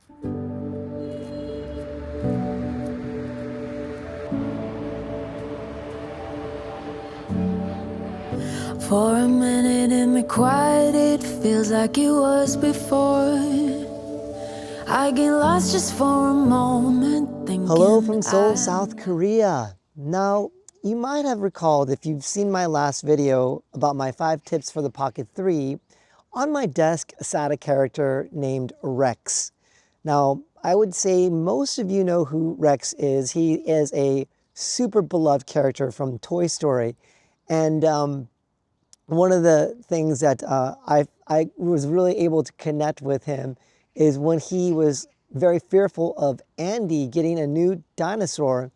For a minute in the quiet, it feels like it was before. I get lost just for a moment thinking. Hello from Seoul, South Korea. Now, you might have recalled, if you've seen my last video about my 5 tips for the Pocket 3, on my desk sat a character named Rex. Now, I would say most of you know who Rex is. He is a super beloved character from Toy Story. And one of the things that I was really able to connect with him is when he was very fearful of Andy getting a new dinosaur,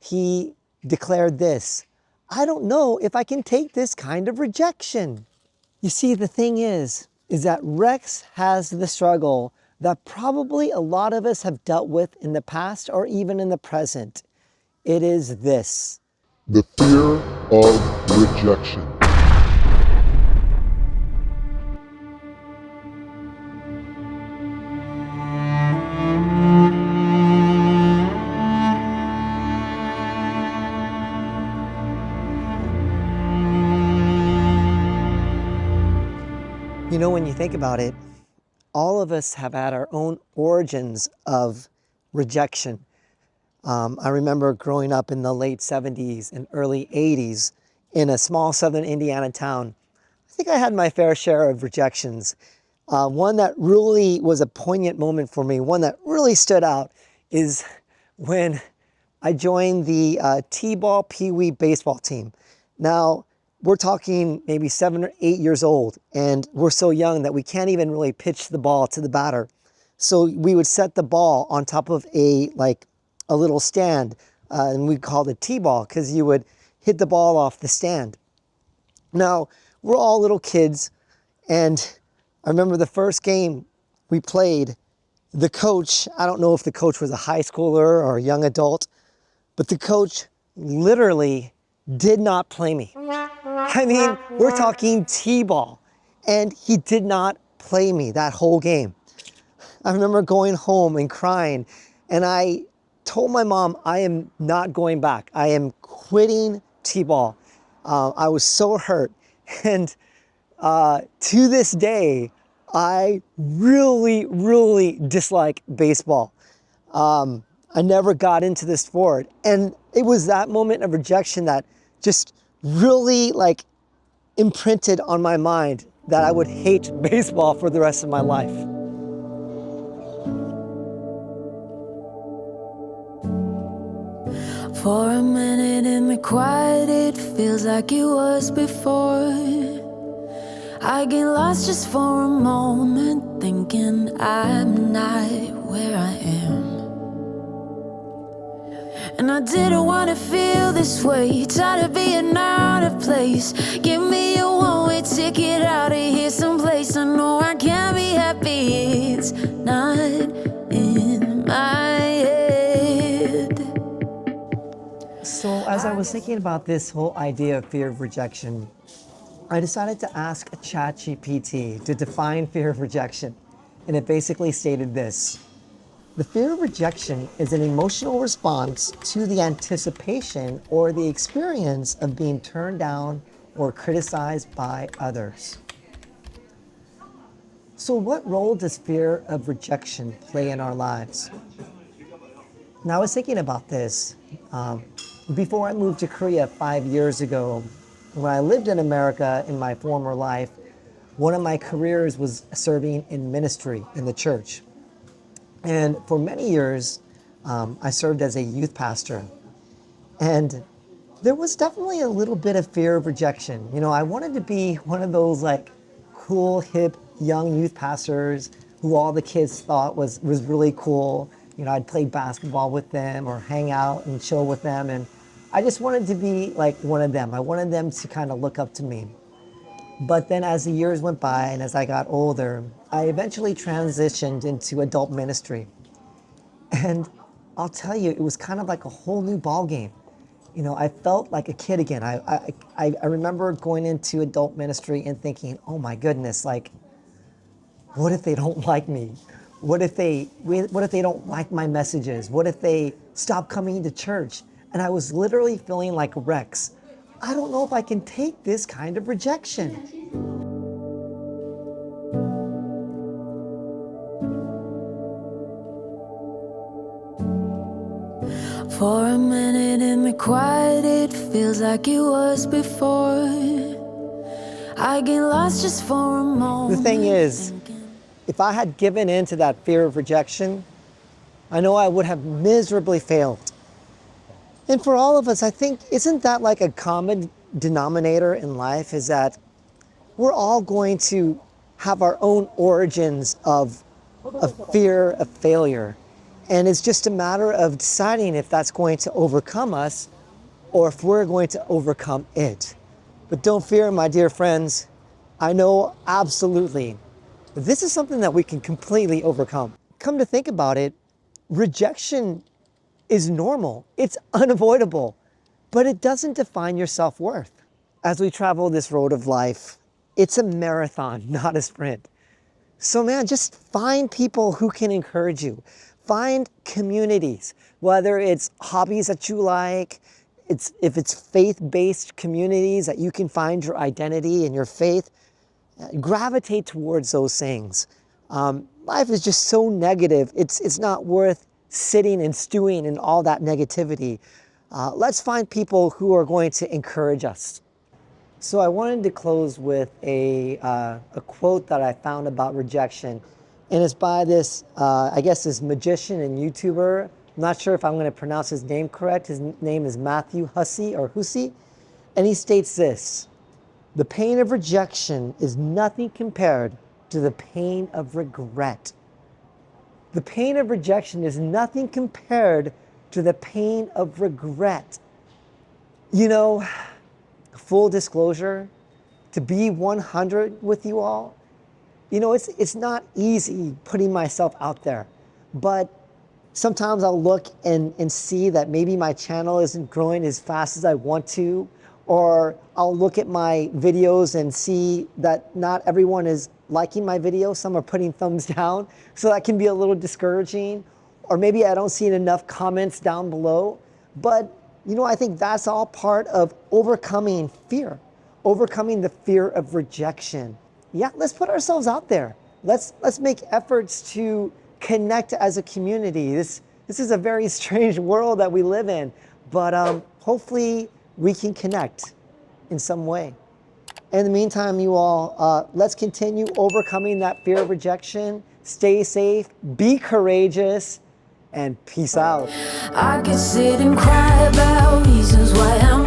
he declared this: "I don't know if I can take this kind of rejection." You see, the thing is that Rex has the struggle that probably a lot of us have dealt with in the past or even in the present. It is this: the fear of rejection. You know, when you think about it, all of us have had our own origins of rejection. I remember growing up in the late 70s and early 80s in a small southern Indiana town. I think I had my fair share of rejections. One that really was a poignant moment for me, one that really stood out, is when I joined the T-ball Pee-wee baseball team. Now, we're talking maybe 7 or 8 years old, and we're so young that we can't even really pitch the ball to the batter. So we would set the ball on top of a little stand, and we called it T-ball because you would hit the ball off the stand. Now, we're all little kids, and I remember the first game we played, the coach, I don't know if the coach was a high schooler or a young adult, but the coach literally did not play me. I mean, we're talking T-ball, and he did not play me that whole game. I remember going home and crying, and I told my mom, I am not going back. I am quitting T-ball. I was so hurt. And to this day, I really, really dislike baseball. I never got into the sport. And it was that moment of rejection that just really imprinted on my mind that I would hate baseball for the rest of my life. For a minute in the quiet, it feels like it was before. I get lost just for a moment thinking I'm not where I am. And I didn't want to feel this way, tired of being out of place. Give me a one-way ticket out of here someplace. I know I can't be happy, it's not in my head. So as I was thinking about this whole idea of fear of rejection, I decided to ask ChatGPT to define fear of rejection. And it basically stated this: the fear of rejection is an emotional response to the anticipation or the experience of being turned down or criticized by others. So what role does fear of rejection play in our lives? Now, I was thinking about this. Before I moved to Korea 5 years ago, when I lived in America in my former life, one of my careers was serving in ministry in the church. And for many years, I served as a youth pastor. And there was definitely a little bit of fear of rejection. You know, I wanted to be one of those cool, hip, young youth pastors who all the kids thought was really cool. You know, I'd play basketball with them or hang out and chill with them. And I just wanted to be like one of them. I wanted them to kind of look up to me. But then as the years went by and as I got older, I eventually transitioned into adult ministry. And I'll tell you, it was kind of like a whole new ball game. You know, I felt like a kid again. I remember going into adult ministry and thinking, oh my goodness, what if they don't like me? What if they don't like my messages? What if they stop coming to church? And I was literally feeling like Rex. I don't know if I can take this kind of rejection. For a minute in the quiet, it feels like it was before. I get lost just for a moment. The thing is, if I had given in to that fear of rejection, I know I would have miserably failed. And for all of us, I think, isn't that like a common denominator in life, is that we're all going to have our own origins of fear of failure. And it's just a matter of deciding if that's going to overcome us or if we're going to overcome it. But don't fear, my dear friends. I know absolutely that this is something that we can completely overcome. Come to think about it, rejection is normal. It's unavoidable, but it doesn't define your self-worth. As we travel this road of life, it's a marathon, not a sprint. So man, just find people who can encourage you. Find communities, whether it's hobbies that you like, if it's faith-based communities that you can find your identity and your faith, gravitate towards those things. Life is just so negative, it's not worth sitting and stewing in all that negativity. Let's find people who are going to encourage us. So I wanted to close with a quote that I found about rejection. And it's by this, I guess this magician and YouTuber. I'm not sure if I'm going to pronounce his name correct. His name is Matthew Hussey. And he states this: the pain of rejection is nothing compared to the pain of regret. The pain of rejection is nothing compared to the pain of regret. You know, full disclosure, to be 100 with you all, you know, it's not easy putting myself out there, but sometimes I'll look and see that maybe my channel isn't growing as fast as I want to, or I'll look at my videos and see that not everyone is liking my video. Some are putting thumbs down, so that can be a little discouraging, or maybe I don't see enough comments down below. But you know, I think that's all part of overcoming fear, overcoming the fear of rejection. Yeah, let's put ourselves out there. Let's make efforts to connect as a community. This is a very strange world that we live in, but hopefully we can connect in some way. In the meantime, you all, let's continue overcoming that fear of rejection. Stay safe, be courageous, and peace out. I could sit and cry about reasons why I'm